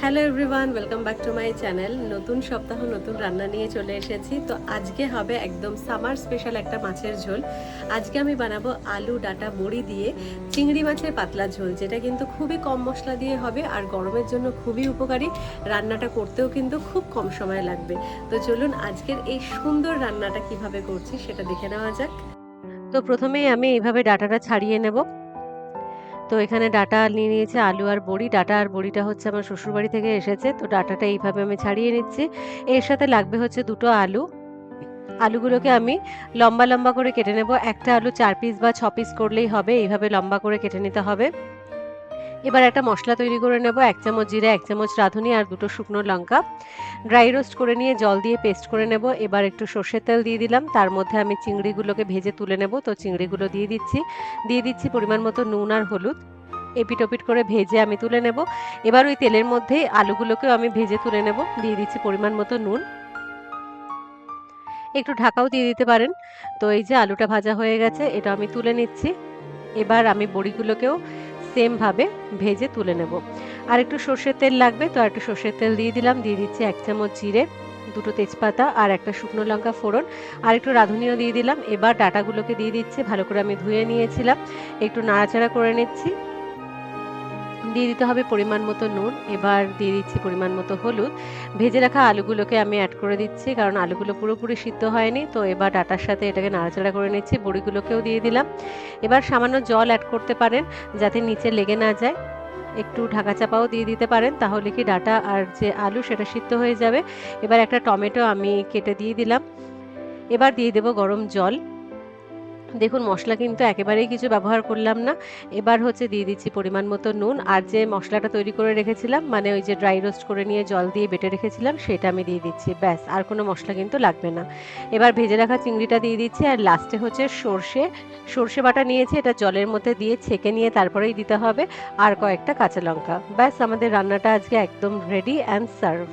Hello everyone, welcome back to my channel. নতুন সপ্তাহ নতুন রান্না নিয়ে চলে এসেছি। তো আজকে হবে একদম সামার স্পেশাল একটা মাছের ঝোল। আজকে আমি বানাবো আলু ডাঁটা বড়ি দিয়ে চিংড়ি মাছের পাতলা ঝোল, যেটা কিন্তু খুবই কম মশলা দিয়ে হবে আর গরমের জন্য খুবই উপকারী। রান্নাটা করতেও কিন্তু খুব কম সময় লাগবে। তো চলুন আজকের এই সুন্দর রান্নাটা কিভাবে করছি সেটা দেখে নেওয়া যাক। তো প্রথমেই আমি এইভাবে ডাঁটাটা ছাড়িয়ে নেব। তো এখানে ডাঁটা নিয়ে নিয়েছে, আলু আর বড়ি। ডাঁটা আর বড়িটা হচ্ছে আমার শ্বশুরবাড়ি থেকে এসেছে, তো ডাঁটাটা এইভাবে আমি ছাড়িয়ে নিচ্ছি। এর সাথে লাগবে হচ্ছে দুটো আলু। আলুগুলোকে আমি লম্বা লম্বা করে কেটে নেব। একটা আলু 4 পিস বা 6 পিস করলেই হবে, এইভাবে লম্বা করে কেটে নিতে হবে। এবার একটা মশলা তৈরি করে নেব। 1 চামচ জিরে, 1 চামচ রাঁধুনি আর দুটো শুকনো লঙ্কা ড্রাই রোস্ট করে নিয়ে জল দিয়ে পেস্ট করে নেব। এবার একটু সর্ষের তেল দিয়ে দিলাম, তার মধ্যে আমি চিংড়িগুলোকে ভেজে তুলে নেব। তো চিংড়িগুলো দিয়ে দিচ্ছি পরিমাণ মতো নুন আর হলুদ। এপিট ওপিট করে ভেজে আমি তুলে নেব। এবার ওই তেলের মধ্যেই আলুগুলোকেও আমি ভেজে তুলে নেব। দিয়ে দিচ্ছি পরিমাণ মতো নুন, একটু ঢাকাও দিয়ে দিতে পারেন। তো এই যে আলুটা ভাজা হয়ে গেছে, এটা আমি তুলে নিচ্ছি। এবার আমি বড়িগুলোকেও সেম ভাবে ভেজে তুলে নেব। আর একটু সর্ষের তেল লাগবে, তো একটু সর্ষের তেল দিয়ে দিলাম। দিয়ে দিচ্ছি 1 চামচ জিরে, দুটো তেজপাতা আর একটা শুকনো লঙ্কা ফোড়ন, আর একটু রাঁধুনিও দিয়ে দিলাম। এবার ডাঁটাগুলোকে দিয়ে দিচ্ছি, ভালো করে আমি ধুয়ে নিয়েছিলাম। একটু নাড়াচাড়া করে নিচ্ছি। দিয়ে দিতে হবে পরিমাণ মতো নুন। এবার দিয়ে দিচ্ছি পরিমাণ মতো হলুদ। ভেজে রাখা আলুগুলোকে আমি অ্যাড করে দিচ্ছি, কারণ আলুগুলো পুরোপুরি সিদ্ধ হয়নি। তো এবার ডাঁটার সাথে এটাকে নাড়াচাড়া করে নিচ্ছি। বড়িগুলোকেও দিয়ে দিলাম। এবার সামান্য জল অ্যাড করতে পারেন, যাতে নিচে লেগে না যায়। একটু ঢাকা চাপাও দিয়ে দিতে পারেন, তাহলে কি ডাঁটা আর যে আলু সেটা সিদ্ধ হয়ে যাবে। এবার একটা টমেটো আমি কেটে দিয়ে দিলাম। এবার দিয়ে দেব গরম জল। দেখুন মশলা কিন্তু একেবারেই কিছু ব্যবহার করলাম না। এবার হচ্ছে দিয়ে দিচ্ছি পরিমাণ মতো নুন, আর যে মশলাটা তৈরি করে রেখেছিলাম, মানে ওই যে ড্রাই রোস্ট করে নিয়ে জল দিয়ে বেটে রেখেছিলাম, সেটা আমি দিয়ে দিচ্ছি। ব্যাস, আর কোনো মশলা কিন্তু লাগবে না। এবার ভেজে রাখা চিংড়িটা দিয়ে দিচ্ছি, আর লাস্টে হচ্ছে সর্ষে বাটা নিয়েছি, এটা জলের মধ্যে দিয়ে ছেঁকে নিয়ে তারপরেই দিতে হবে, আর কয়েকটা কাঁচা লঙ্কা। ব্যাস, আমাদের রান্নাটা আজকে একদম রেডি অ্যান্ড সার্ভ।